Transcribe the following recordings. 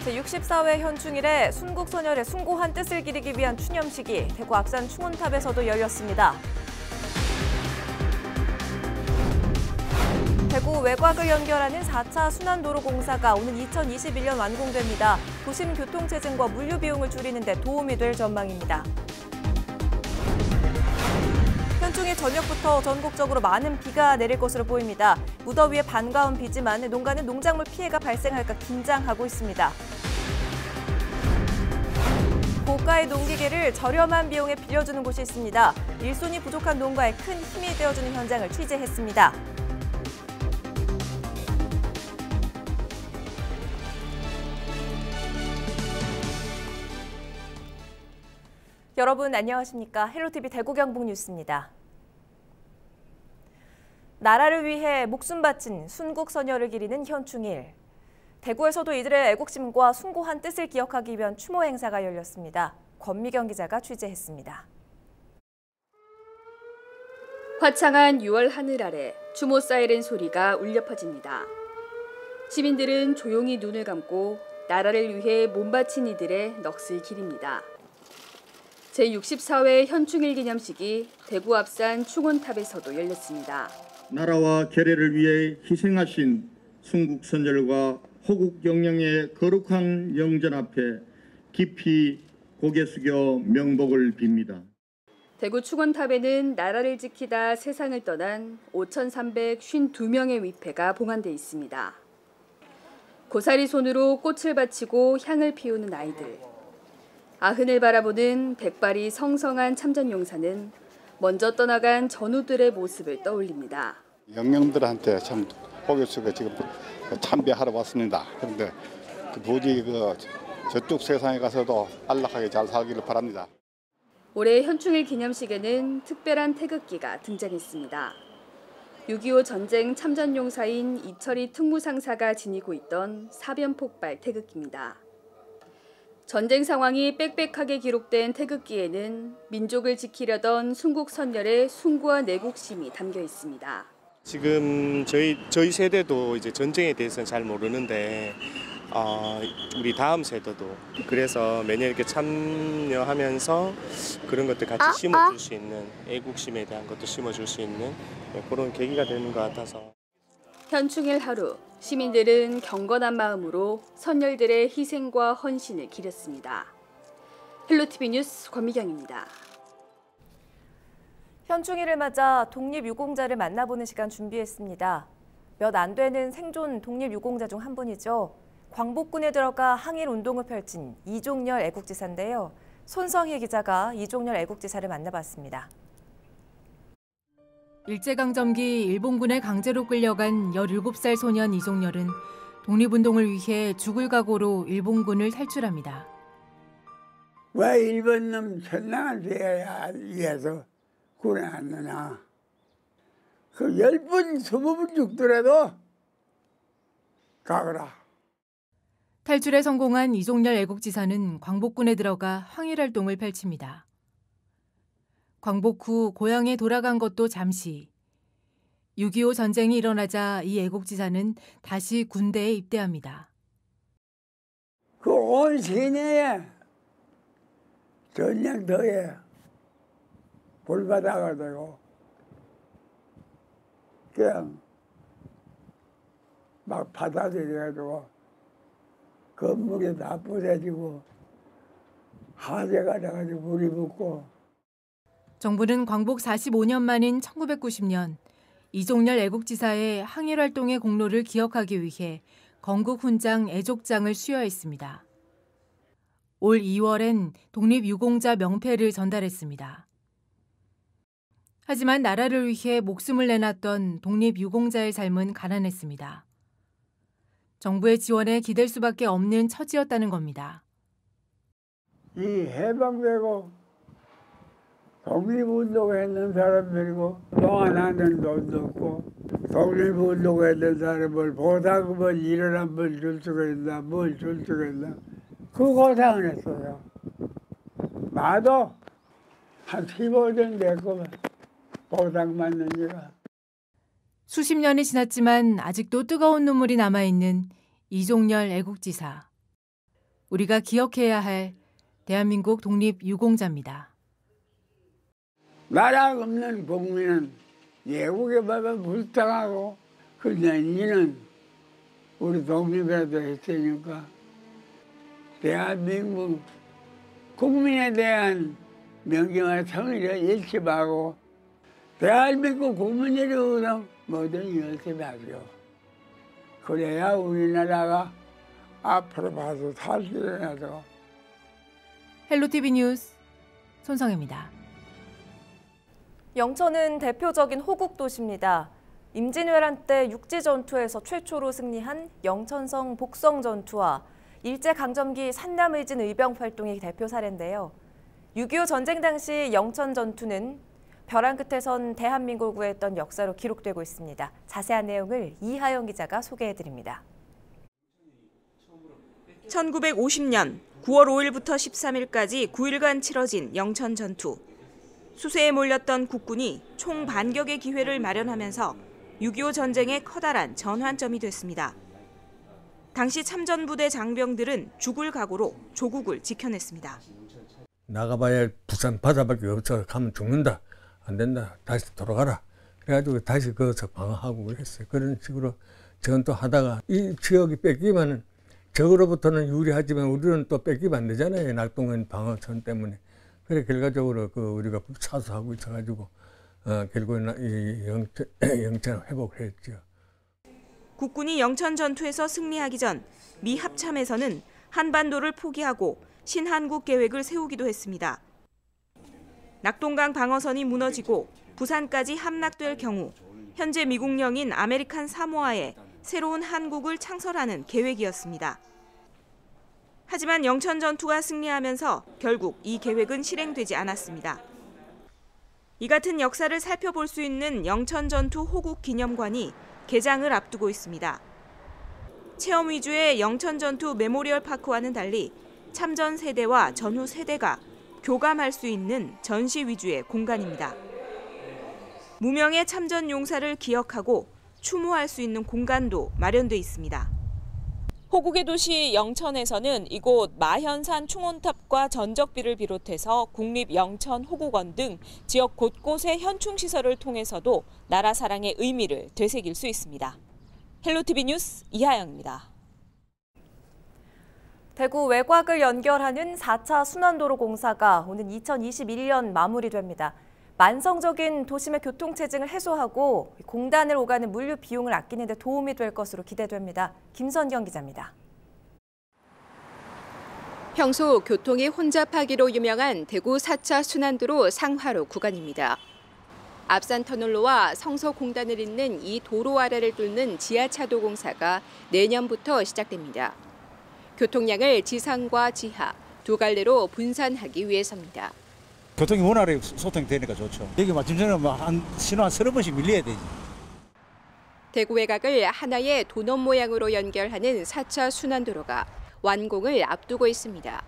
제64회 현충일에 순국선열의 숭고한 뜻을 기리기 위한 추념식이 대구 앞산 충원탑에서도 열렸습니다. 대구 외곽을 연결하는 4차 순환도로공사가 오는 2021년 완공됩니다. 도심 교통체증과 물류 비용을 줄이는 데 도움이 될 전망입니다. 현충일 저녁부터 전국적으로 많은 비가 내릴 것으로 보입니다. 무더위에 반가운 비지만 농가는 농작물 피해가 발생할까 긴장하고 있습니다. 고가의 농기계를 저렴한 비용에 빌려주는 곳이 있습니다. 일손이 부족한 농가에 큰 힘이 되어주는 현장을 취재했습니다. 여러분 안녕하십니까? 헬로티비 대구 경북 뉴스입니다. 나라를 위해 목숨 바친 순국선열을 기리는 현충일. 대구에서도 이들의 애국심과 숭고한 뜻을 기억하기 위한 추모 행사가 열렸습니다. 권미경 기자가 취재했습니다. 화창한 6월 하늘 아래 추모 사이렌 소리가 울려 퍼집니다. 시민들은 조용히 눈을 감고 나라를 위해 몸바친 이들의 넋을 기립니다. 제64회 현충일 기념식이 대구 앞산 충원탑에서도 열렸습니다. 나라와 계례를 위해 희생하신 순국선열과 호국 영령의 거룩한 영전 앞에 깊이 고개 숙여 명복을 빕니다. 대구 충원탑에는 나라를 지키다 세상을 떠난 5,352명의 위패가 봉안돼 있습니다. 고사리 손으로 꽃을 바치고 향을 피우는 아이들. 아흔을 바라보는 백발이 성성한 참전용사는 먼저 떠나간 전우들의 모습을 떠올립니다. 영령들한테 참 고개 숙여 지금 참배하러 왔습니다. 그런데 도저히 저쪽 세상에 가서도 안락하게 잘 살기를 바랍니다. 올해 현충일 기념식에는 특별한 태극기가 등장했습니다. 6.25 전쟁 참전용사인 이철희 특무상사가 지니고 있던 사변폭발 태극기입니다. 전쟁 상황이 빽빽하게 기록된 태극기에는 민족을 지키려던 순국선열의 숭고한 애국심이 담겨 있습니다. 지금 저희 세대도 이제 전쟁에 대해서는 잘 모르는데 우리 다음 세대도 그래서 매년 이렇게 참여하면서 그런 것들 같이 심어줄 수 있는 애국심에 대한 것도 심어줄 수 있는 그런 계기가 되는 것 같아서. 현충일 하루 시민들은 경건한 마음으로 선열들의 희생과 헌신을 기렸습니다. 헬로티비 뉴스 권미경입니다. 현충일을 맞아 독립유공자를 만나보는 시간 준비했습니다. 몇 안 되는 생존 독립유공자 중 한 분이죠. 광복군에 들어가 항일운동을 펼친 이종렬 애국지사인데요. 손성희 기자가 이종렬 애국지사를 만나봤습니다. 일제강점기 일본군에 강제로 끌려간 17살 소년 이종렬은 독립운동을 위해 죽을 각오로 일본군을 탈출합니다. 왜 일본 놈 천당을 대해야 위해서 군에 왔느냐. 그 10번, 20번 죽더라도 가거라. 탈출에 성공한 이종렬 애국지사는 광복군에 들어가 항일활동을 펼칩니다. 광복 후 고향에 돌아간 것도 잠시. 6.25 전쟁이 일어나자 이 애국지사는 다시 군대에 입대합니다. 그 온 시내에 전쟁터에 불바다가지고 그냥 막 받아들여가지고 건물이 다 부서지고 화재가 나가지고 물이 붓고. 정부는 광복 45년 만인 1990년 이종렬 애국지사의 항일활동의 공로를 기억하기 위해 건국훈장 애족장을 수여했습니다. 올 2월엔 독립유공자 명패를 전달했습니다. 하지만 나라를 위해 목숨을 내놨던 독립유공자의 삶은 가난했습니다. 정부의 지원에 기댈 수밖에 없는 처지였다는 겁니다. 이 해방되고 독립운동했는 사람들이고 동안하는 돈도 없고 독립운동했는 사람을 보상금을 1원 한 번 줄 수가 있나 뭘 줄 수가 있나 그 고상을 했어요. 나도 한 15년 됐구만 보상 받는 지가. 수십 년이 지났지만 아직도 뜨거운 눈물이 남아있는 이종렬 애국지사. 우리가 기억해야 할 대한민국 독립유공자입니다. 나라 없는 국민은 외국에 봐서 불쌍하고 그냥 이는 우리 독립이라도 했으니까 대한민국 국민에 대한 명령과 성의를 일침하고 대한민국 국민들이 위한 모든 열심하죠. 그래야 우리나라가 앞으로 봐서 살 수 있어서. 헬로티비 뉴스 손성혜입니다. 영천은 대표적인 호국 도시입니다. 임진왜란 때 육지전투에서 최초로 승리한 영천성 복성전투와 일제강점기 산남의진 의병활동이 대표 사례인데요. 6.25 전쟁 당시 영천전투는 벼랑 끝에선 대한민국을 구했던 역사로 기록되고 있습니다. 자세한 내용을 이하영 기자가 소개해드립니다. 1950년 9월 5일부터 13일까지 9일간 치러진 영천전투. 수세에 몰렸던 국군이 총 반격의 기회를 마련하면서 6.25 전쟁의 커다란 전환점이 됐습니다. 당시 참전부대 장병들은 죽을 각오로 조국을 지켜냈습니다. 나가봐야 부산 바다밖에 없어. 가면 죽는다. 안 된다. 다시 돌아가라. 그래가지고 다시 거기서 방어하고 그랬어요. 그런 식으로 전투하다가 이 지역이 뺏기면은 적으로부터는 유리하지만 우리는 또 뺏기면 안 되잖아요. 낙동강 방어선 때문에. 그래 결과적으로 우리가 사수하고 있어가지고 결국은 이 영천 회복을 했죠. 국군이 영천 전투에서 승리하기 전 미 합참에서는 한반도를 포기하고 신한국 계획을 세우기도 했습니다. 낙동강 방어선이 무너지고 부산까지 함락될 경우 현재 미국령인 아메리칸 사모아에 새로운 한국을 창설하는 계획이었습니다. 하지만 영천 전투가 승리하면서 결국 이 계획은 실행되지 않았습니다. 이 같은 역사를 살펴볼 수 있는 영천 전투 호국 기념관이 개장을 앞두고 있습니다. 체험 위주의 영천 전투 메모리얼 파크와는 달리 참전 세대와 전후 세대가 교감할 수 있는 전시 위주의 공간입니다. 무명의 참전 용사를 기억하고 추모할 수 있는 공간도 마련돼 있습니다. 호국의 도시 영천에서는 이곳 마현산 충원탑과 전적비를 비롯해서 국립영천호국원 등 지역 곳곳의 현충시설을 통해서도 나라 사랑의 의미를 되새길 수 있습니다. 헬로티비 뉴스 이하영입니다. 대구 외곽을 연결하는 4차 순환도로 공사가 오는 2021년 마무리됩니다. 만성적인 도심의 교통체증을 해소하고 공단을 오가는 물류 비용을 아끼는 데 도움이 될 것으로 기대됩니다. 김선경 기자입니다. 평소 교통이 혼잡하기로 유명한 대구 4차 순환도로 상하로 구간입니다. 앞산터널로와 성서공단을 잇는 이 도로 아래를 뚫는 지하차도 공사가 내년부터 시작됩니다. 교통량을 지상과 지하 두 갈래로 분산하기 위해서입니다. 교통이 원활하게 소통되니까 좋죠. 여기 마침 전에 신호 한 30번씩 밀려야 되지. 대구 외곽을 하나의 도넛 모양으로 연결하는 4차 순환도로가 완공을 앞두고 있습니다.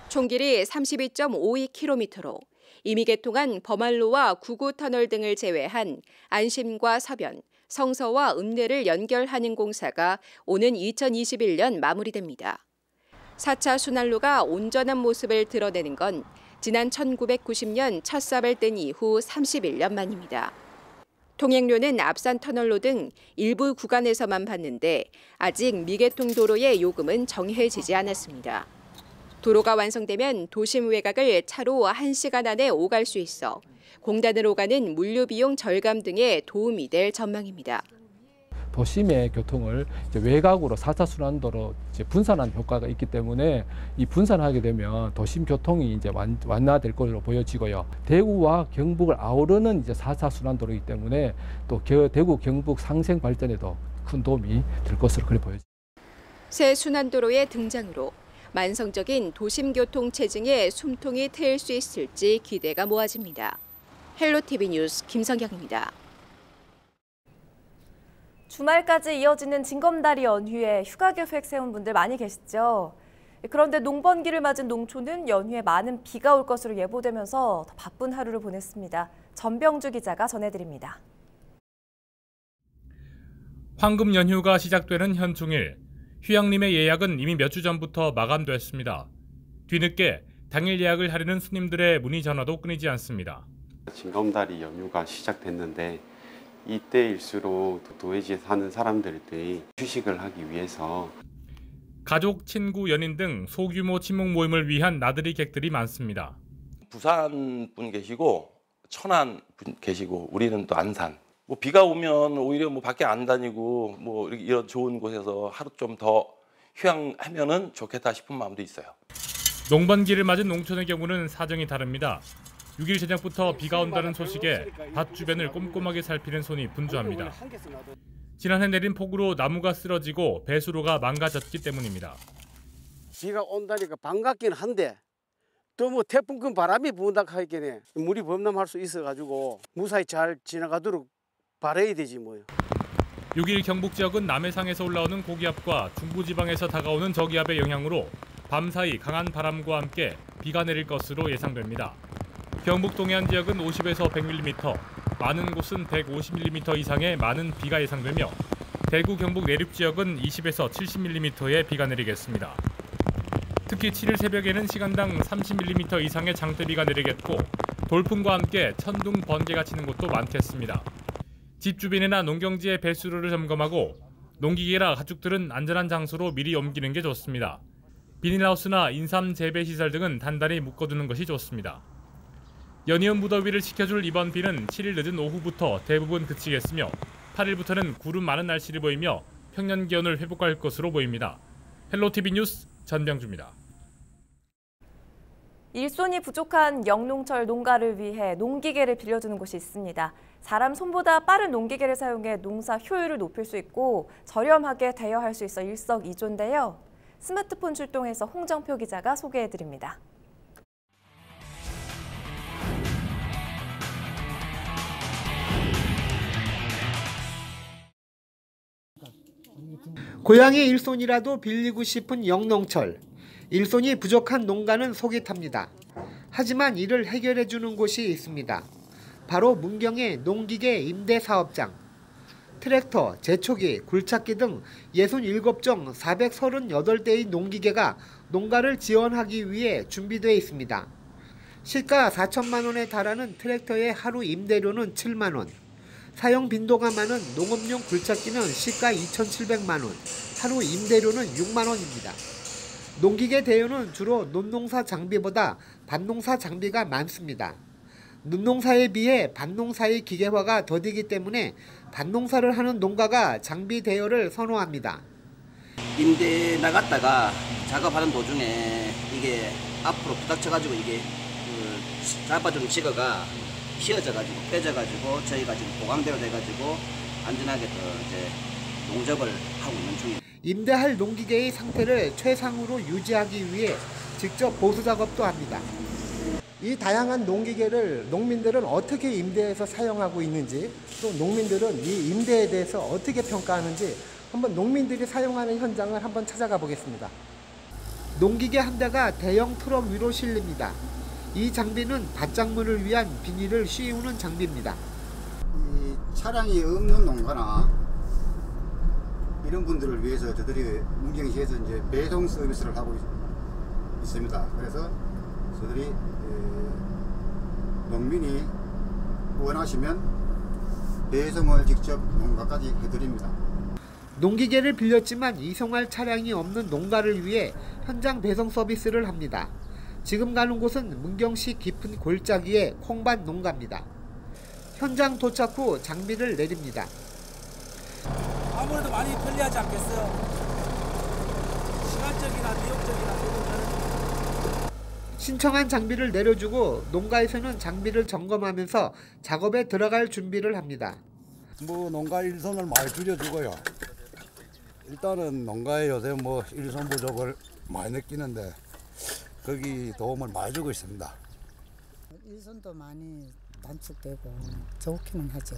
총 길이 32.52km로 이미 개통한 범안로와 구구터널 등을 제외한 안심과 서변, 성서와 읍내를 연결하는 공사가 오는 2021년 마무리됩니다. 4차 순환로가 온전한 모습을 드러내는 건 지난 1990년 첫 삽을 뗀 이후 31년 만입니다. 통행료는 앞산 터널로 등 일부 구간에서만 받는데 아직 미개통 도로의 요금은 정해지지 않았습니다. 도로가 완성되면 도심 외곽을 차로 1시간 안에 오갈 수 있어 공단을 오가는 물류 비용 절감 등에 도움이 될 전망입니다. 도심의 교통을 외곽으로 4차 순환도로 분산하는 효과가 있기 때문에 이 분산하게 되면 도심 교통이 완화될 것으로 보여지고요. 대구와 경북을 아우르는 4차 순환도로이기 때문에 또 대구 경북 상생 발전에도 큰 도움이 될 것으로 그래 보여집니다. 새 순환도로의 등장으로 만성적인 도심 교통 체증에 숨통이 트일 수 있을지 기대가 모아집니다. 헬로티비 뉴스 김성경입니다. 주말까지 이어지는 징검다리 연휴에 휴가 계획 세운 분들 많이 계시죠? 그런데 농번기를 맞은 농촌은 연휴에 많은 비가 올 것으로 예보되면서 더 바쁜 하루를 보냈습니다. 전병주 기자가 전해드립니다. 황금 연휴가 시작되는 현충일, 휴양림의 예약은 이미 몇 주 전부터 마감됐습니다. 뒤늦게 당일 예약을 하려는 손님들의 문의 전화도 끊이지 않습니다. 징검다리 연휴가 시작됐는데 이때일수록 도해지에 사는 사람들이 휴식을 하기 위해서 가족, 친구, 연인 등 소규모 친목 모임을 위한 나들이 객들이 많습니다. 부산 분 계시고 천안 분 계시고 우리는 또 안산. 뭐 비가 오면 오히려 뭐 밖에 안 다니고 뭐 이런 좋은 곳에서 하루 좀 더 휴양하면은 좋겠다 싶은 마음도 있어요. 농번기를 맞은 농촌의 경우는 사정이 다릅니다. 6일 저녁부터 비가 온다는 소식에 밭 주변을 꼼꼼하게 살피는 손이 분주합니다. 지난해 내린 폭우로 나무가 쓰러지고 배수로가 망가졌기 때문입니다. 비가 온다니까 반갑긴 한데 또 뭐 태풍급 바람이 분다 하겠네. 물이 범람할 수 있어가지고 무사히 잘 지나가도록 바라야 되지 뭐요. 6일 경북 지역은 남해상에서 올라오는 고기압과 중부지방에서 다가오는 저기압의 영향으로 밤사이 강한 바람과 함께 비가 내릴 것으로 예상됩니다. 경북 동해안 지역은 50에서 100mm, 많은 곳은 150mm 이상의 많은 비가 예상되며 대구 경북 내륙 지역은 20에서 70mm의 비가 내리겠습니다. 특히 7일 새벽에는 시간당 30mm 이상의 장대비가 내리겠고 돌풍과 함께 천둥, 번개가 치는 곳도 많겠습니다. 집 주변이나 농경지의 배수로를 점검하고 농기계라 가축들은 안전한 장소로 미리 옮기는 게 좋습니다. 비닐하우스나 인삼 재배 시설 등은 단단히 묶어두는 것이 좋습니다. 연이은 무더위를 식혀줄 이번 비는 7일 늦은 오후부터 대부분 그치겠으며 8일부터는 구름 많은 날씨를 보이며 평년 기온을 회복할 것으로 보입니다. 헬로티비 뉴스 전병주입니다. 일손이 부족한 영농철 농가를 위해 농기계를 빌려주는 곳이 있습니다. 사람 손보다 빠른 농기계를 사용해 농사 효율을 높일 수 있고 저렴하게 대여할 수 있어 일석이조인데요. 스마트폰 출동해서 홍정표 기자가 소개해드립니다. 고향의 일손이라도 빌리고 싶은 영농철. 일손이 부족한 농가는 속이 탑니다. 하지만 이를 해결해주는 곳이 있습니다. 바로 문경의 농기계 임대사업장. 트랙터, 제초기, 굴착기 등 67종 438대의 농기계가 농가를 지원하기 위해 준비되어 있습니다. 시가 4천만 원에 달하는 트랙터의 하루 임대료는 7만 원. 사용 빈도가 많은 농업용 굴착기는 시가 2,700만 원, 하루 임대료는 6만 원입니다. 농기계 대여는 주로 논농사 장비보다 밭농사 장비가 많습니다. 논농사에 비해 밭농사의 기계화가 더디기 때문에 밭농사를 하는 농가가 장비 대여를 선호합니다. 임대 나갔다가 작업하는 도중에 이게 앞으로 부닥쳐가지고 이게 잡아준 지거가 휘어져가지고 빼져가지고 저희가 지금 보강대로 돼가지고 안전하게 이제 농접을 하고 있는 중입니다. 임대할 농기계의 상태를 최상으로 유지하기 위해 직접 보수 작업도 합니다. 이 다양한 농기계를 농민들은 어떻게 임대해서 사용하고 있는지, 또 농민들은 이 임대에 대해서 어떻게 평가하는지 한번 농민들이 사용하는 현장을 한번 찾아가 보겠습니다. 농기계 한 대가 대형 트럭 위로 실립니다. 이 장비는 밭작물을 위한 비닐을 씌우는 장비입니다. 이 차량이 없는 농가나 이런 분들을 위해서 저들이 문경시에서 이제 배송 서비스를 하고 있습니다. 그래서 저들이 농민이 원하시면 배송을 직접 농가까지 해드립니다. 농기계를 빌렸지만 이송할 차량이 없는 농가를 위해 현장 배송 서비스를 합니다. 지금 가는 곳은 문경시 깊은 골짜기의 콩밭 농가입니다. 현장 도착 후 장비를 내립니다. 아무래도 많이 편리하지 않겠어요? 시간적이나 비용적이나 신청한 장비를 내려주고 농가에서는 장비를 점검하면서 작업에 들어갈 준비를 합니다. 뭐 농가 일손을 많이 줄여주고요. 일단은 농가에 요새 뭐 일손 부족을 많이 느끼는데 거기 도움을 많이 주고 있습니다. 일손도 많이 단축되고 좋기는 하죠.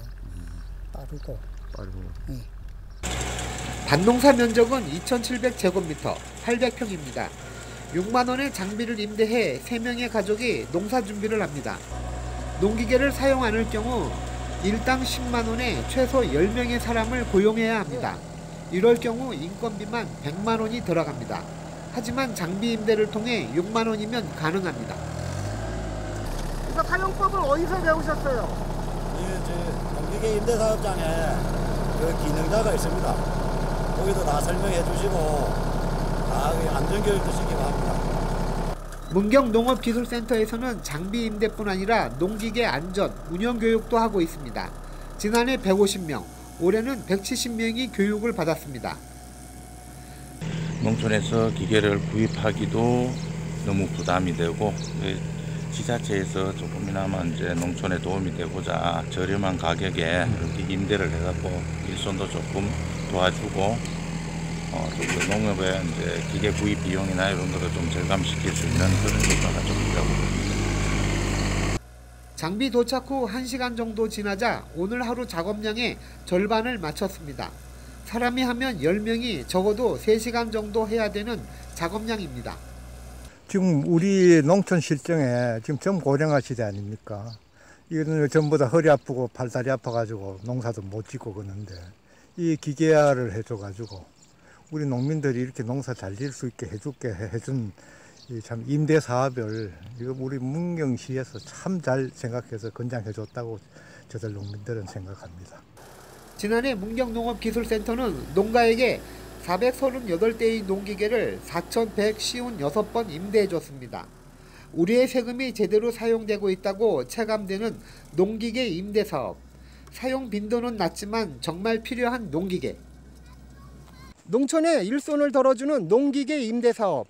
빠르고. 네. 밭농사 면적은 2,700제곱미터, 800평입니다. 6만 원의 장비를 임대해 3명의 가족이 농사 준비를 합니다. 농기계를 사용 않을 경우 일당 10만 원에 최소 10명의 사람을 고용해야 합니다. 이럴 경우 인건비만 100만 원이 들어갑니다. 하지만 장비 임대를 통해 6만 원이면 가능합니다. 이거 사용법을 어디서 배우셨어요? 농기계 임대사업장에 그 기능자가 있습니다. 거기도 다 설명해 주시고 다 안전교육도 시키고 합니다. 문경농업기술센터에서는 장비 임대뿐 아니라 농기계 안전, 운영 교육도 하고 있습니다. 지난해 150명, 올해는 170명이 교육을 받았습니다. 농촌에서 기계를 구입하기도 너무 부담이 되고 지자체에서 조금이나마 이제 농촌에 도움이 되고자 저렴한 가격에 이렇게 임대를 해갖고 일손도 조금 도와주고 또 농업의 이제 기계 구입 비용이나 이런 것도 좀 절감시킬 수 있는 그런 효과가 좀 있다고 봅니다. 장비 도착 후 1시간 정도 지나자 오늘 하루 작업량의 절반을 마쳤습니다. 사람이 하면 10명이 적어도 3시간 정도 해야 되는 작업량입니다. 지금 우리 농촌 실정에 지금 전 고령화 시대 아닙니까? 이거는 전부 다 허리 아프고 팔다리 아파가지고 농사도 못 짓고 그러는데 이 기계화를 해줘가지고 우리 농민들이 이렇게 농사 잘 지을 수 있게 해준 참 임대 사업을 이거 우리 문경시에서 참 잘 생각해서 권장해줬다고 저들 농민들은 생각합니다. 지난해 문경농업기술센터는 농가에게 438대의 농기계를 4,156번 임대해줬습니다. 우리의 세금이 제대로 사용되고 있다고 체감되는 농기계 임대사업. 사용 빈도는 낮지만 정말 필요한 농기계. 농촌에 일손을 덜어주는 농기계 임대사업.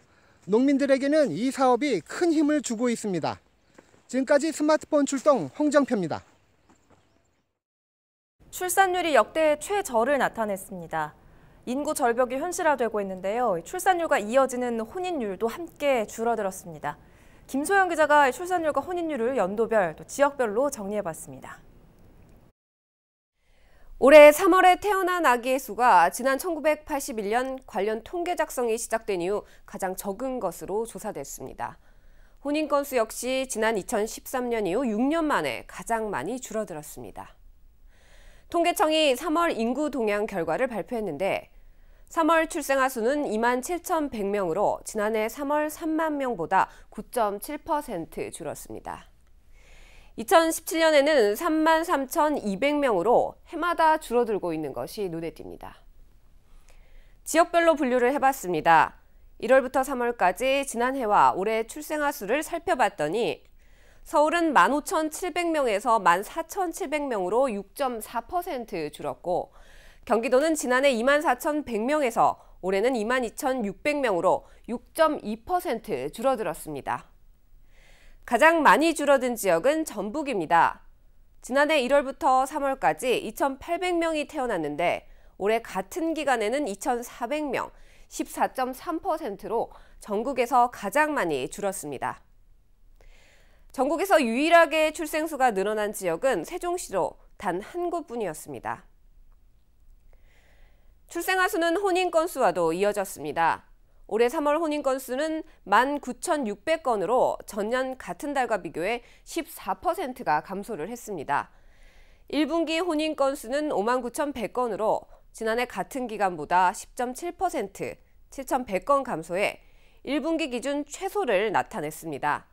농민들에게는 이 사업이 큰 힘을 주고 있습니다. 지금까지 스마트폰 출동 홍정표입니다. 출산율이 역대 최저를 나타냈습니다. 인구 절벽이 현실화되고 있는데요. 출산율과 이어지는 혼인율도 함께 줄어들었습니다. 김소영 기자가 출산율과 혼인율을 연도별 또 지역별로 정리해봤습니다. 올해 3월에 태어난 아기의 수가 지난 1981년 관련 통계 작성이 시작된 이후 가장 적은 것으로 조사됐습니다. 혼인 건수 역시 지난 2013년 이후 6년 만에 가장 많이 줄어들었습니다. 통계청이 3월 인구 동향 결과를 발표했는데 3월 출생아 수는 27,100명으로 지난해 3월 3만 명보다 9.7% 줄었습니다. 2017년에는 33,200명으로 해마다 줄어들고 있는 것이 눈에 띕니다. 지역별로 분류를 해봤습니다. 1월부터 3월까지 지난해와 올해 출생아 수를 살펴봤더니 서울은 15,700명에서 14,700명으로 6.4% 줄었고 경기도는 지난해 24,100명에서 올해는 22,600명으로 6.2% 줄어들었습니다. 가장 많이 줄어든 지역은 전북입니다. 지난해 1월부터 3월까지 2,800명이 태어났는데 올해 같은 기간에는 2,400명, 14.3%로 전국에서 가장 많이 줄었습니다. 전국에서 유일하게 출생수가 늘어난 지역은 세종시로 단 한 곳뿐이었습니다. 출생아 수는 혼인 건수와도 이어졌습니다. 올해 3월 혼인 건수는 19,600건으로 전년 같은 달과 비교해 14%가 감소를 했습니다. 1분기 혼인 건수는 59,100건으로 지난해 같은 기간보다 10.7%, 7,100건 감소해 1분기 기준 최소를 나타냈습니다.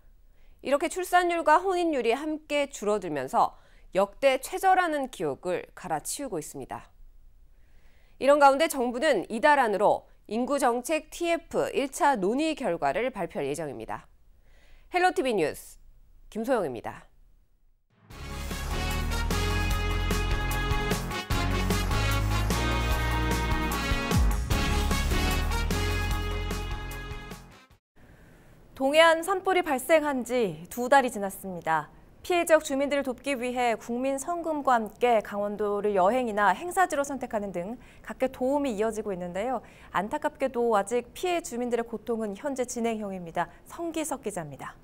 이렇게 출산율과 혼인율이 함께 줄어들면서 역대 최저라는 기록을 갈아치우고 있습니다. 이런 가운데 정부는 이달 안으로 인구정책 TF 1차 논의 결과를 발표할 예정입니다. 헬로티비 뉴스 김소영입니다. 동해안 산불이 발생한 지 2달이 지났습니다. 피해 지역 주민들을 돕기 위해 국민 성금과 함께 강원도를 여행이나 행사지로 선택하는 등 각계 도움이 이어지고 있는데요. 안타깝게도 아직 피해 주민들의 고통은 현재 진행형입니다. 성기석 기자입니다.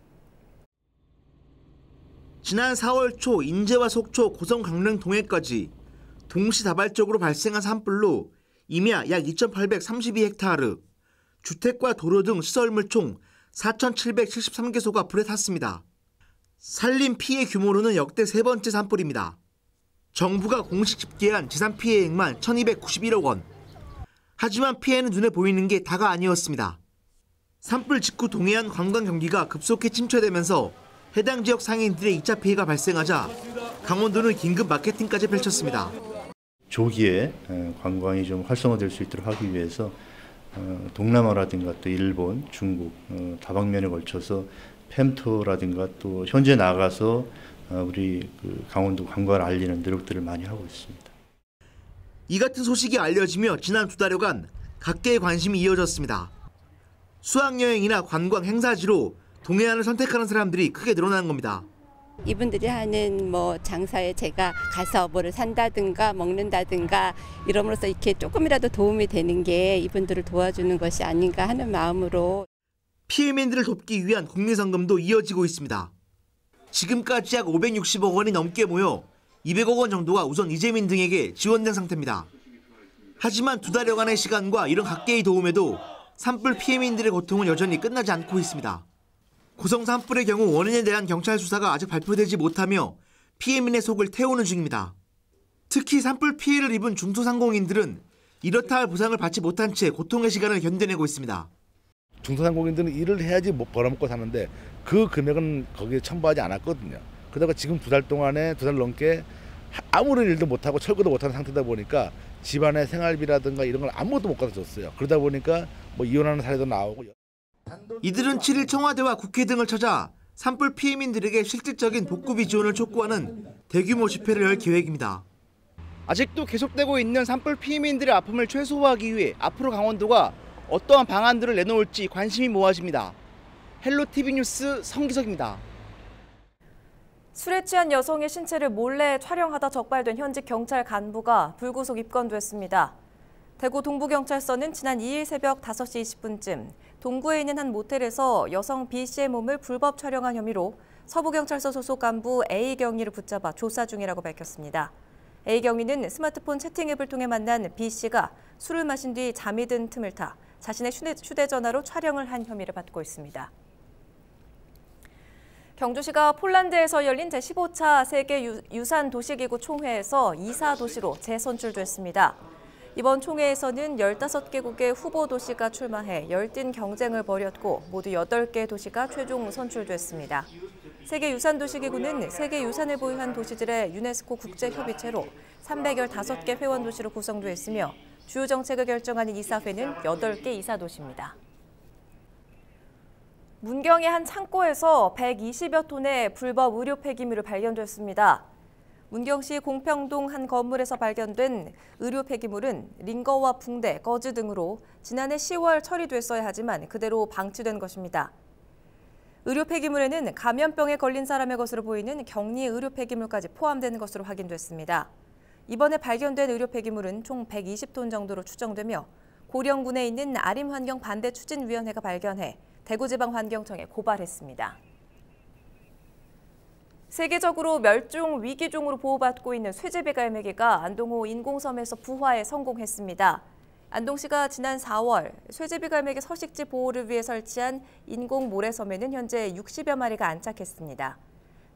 지난 4월 초 인제와 속초, 고성, 강릉, 동해까지 동시다발적으로 발생한 산불로 임야 약 2,832헥타르, 주택과 도로 등 시설물 총 4,773개소가 불에 탔습니다. 산림 피해 규모로는 역대 세 번째 산불입니다. 정부가 공식 집계한 재산 피해액만 1,291억 원, 하지만 피해는 눈에 보이는 게 다가 아니었습니다. 산불 직후 동해안 관광 경기가 급속히 침체되면서 해당 지역 상인들의 2차 피해가 발생하자 강원도는 긴급 마케팅까지 펼쳤습니다. 조기에 관광이 좀 활성화될 수 있도록 하기 위해서 동남아라든가 또 일본, 중국 다방면에 걸쳐서 팸투어라든가 또 현재 나가서 우리 강원도 관광을 알리는 노력들을 많이 하고 있습니다. 이 같은 소식이 알려지며 지난 2달여간 각계의 관심이 이어졌습니다. 수학여행이나 관광 행사지로 동해안을 선택하는 사람들이 크게 늘어나는 겁니다. 이분들이 하는 장사에 제가 가서 뭐를 산다든가 먹는다든가 이러므로써 이렇게 조금이라도 도움이 되는 게 이분들을 도와주는 것이 아닌가 하는 마음으로. 피해민들을 돕기 위한 국민성금도 이어지고 있습니다. 지금까지 약 560억 원이 넘게 모여 200억 원 정도가 우선 이재민 등에게 지원된 상태입니다. 하지만 2달여간의 시간과 이런 각계의 도움에도 산불 피해민들의 고통은 여전히 끝나지 않고 있습니다. 고성 산불의 경우 원인에 대한 경찰 수사가 아직 발표되지 못하며 피해민의 속을 태우는 중입니다. 특히 산불 피해를 입은 중소상공인들은 이렇다 할 보상을 받지 못한 채 고통의 시간을 견뎌내고 있습니다. 중소상공인들은 일을 해야지 벌어먹고 사는데 그 금액은 거기에 첨부하지 않았거든요. 그러다가 지금 2달 동안에 2달 넘게 아무런 일도 못하고 철거도 못하는 상태다 보니까 집안의 생활비라든가 이런 걸 아무것도 못 갖다 줬어요. 그러다 보니까 이혼하는 사례도 나오고. 이들은 7일 청와대와 국회 등을 찾아 산불 피해민들에게 실질적인 복구비 지원을 촉구하는 대규모 집회를 열 계획입니다. 아직도 계속되고 있는 산불 피해민들의 아픔을 최소화하기 위해 앞으로 강원도가 어떠한 방안들을 내놓을지 관심이 모아집니다. 헬로티비 뉴스 성기석입니다. 술에 취한 여성의 신체를 몰래 촬영하다 적발된 현직 경찰 간부가 불구속 입건됐습니다. 대구 동부경찰서는 지난 2일 새벽 5시 20분쯤 동구에 있는 한 모텔에서 여성 B씨의 몸을 불법 촬영한 혐의로 서부경찰서 소속 간부 A경위를 붙잡아 조사 중이라고 밝혔습니다. A경위는 스마트폰 채팅 앱을 통해 만난 B씨가 술을 마신 뒤 잠이 든 틈을 타 자신의 휴대전화로 촬영을 한 혐의를 받고 있습니다. 경주시가 폴란드에서 열린 제15차 세계유산도시기구 총회에서 2사 도시로 재선출됐습니다. 이번 총회에서는 15개국의 후보 도시가 출마해 열띤 경쟁을 벌였고 모두 8개 도시가 최종 선출됐습니다. 세계유산도시기구는 세계유산을 보유한 도시들의 유네스코 국제협의체로 315개 회원 도시로 구성되어 있으며 주요 정책을 결정하는 이사회는 8개 이사도시입니다. 문경의 한 창고에서 120여 톤의 불법 의료 폐기물이 발견됐습니다. 문경시 공평동 한 건물에서 발견된 의료 폐기물은 링거와 붕대, 거즈 등으로 지난해 10월 처리됐어야 하지만 그대로 방치된 것입니다. 의료 폐기물에는 감염병에 걸린 사람의 것으로 보이는 격리 의료 폐기물까지 포함되는 것으로 확인됐습니다. 이번에 발견된 의료 폐기물은 총 120톤 정도로 추정되며 고령군에 있는 아림환경반대추진위원회가 발견해 대구지방환경청에 고발했습니다. 세계적으로 멸종 위기종으로 보호받고 있는 쇠제비갈매기가 안동호 인공섬에서 부화에 성공했습니다. 안동시가 지난 4월 쇠제비갈매기 서식지 보호를 위해 설치한 인공 모래섬에는 현재 60여 마리가 안착했습니다.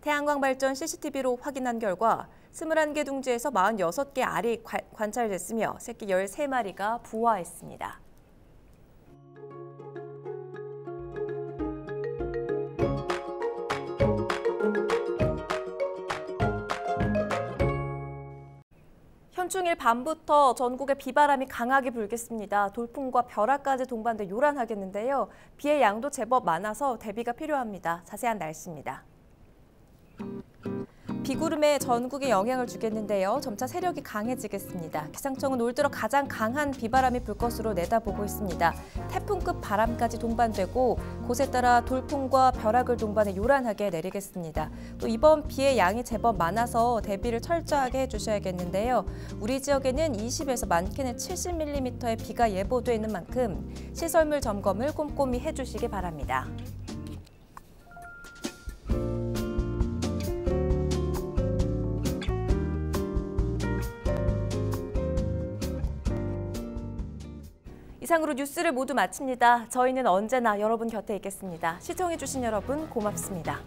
태양광 발전 CCTV로 확인한 결과 21개 둥지에서 46개 알이 관찰됐으며 새끼 13마리가 부화했습니다. 현충일 밤부터 전국에 비바람이 강하게 불겠습니다. 돌풍과 벼락까지 동반돼 요란하겠는데요. 비의 양도 제법 많아서 대비가 필요합니다. 자세한 날씨입니다. 비구름에 전국에 영향을 주겠는데요. 점차 세력이 강해지겠습니다. 기상청은 올 들어 가장 강한 비바람이 불 것으로 내다보고 있습니다. 태풍급 바람까지 동반되고 곳에 따라 돌풍과 벼락을 동반해 요란하게 내리겠습니다. 또 이번 비의 양이 제법 많아서 대비를 철저하게 해주셔야겠는데요. 우리 지역에는 20에서 많게는 70mm의 비가 예보돼 있는 만큼 시설물 점검을 꼼꼼히 해주시기 바랍니다. 이상으로 뉴스를 모두 마칩니다. 저희는 언제나 여러분 곁에 있겠습니다. 시청해주신 여러분 고맙습니다.